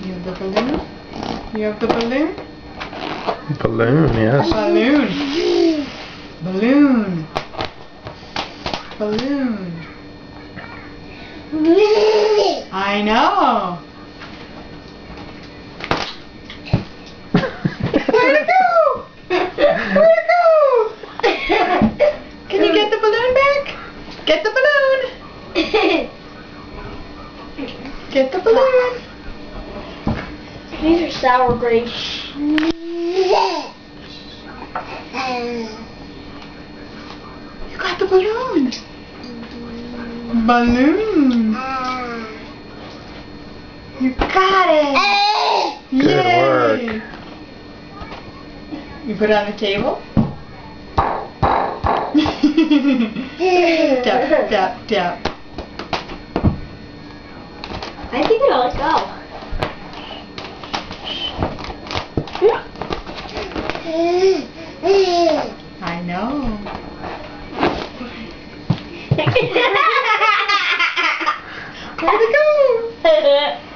You have the balloon? You have the balloon? Balloon, yes. Balloon. Balloon. Balloon. I know. Where'd it go? Where'd it go? Can you get the balloon back? Get the balloon. Get the balloon. These are sour grapes. You got the balloon. Balloon. You got it. Good Yay. work. You put it on the table. Tap, tap, tap. I think it'll let go. I know. Where'd it go?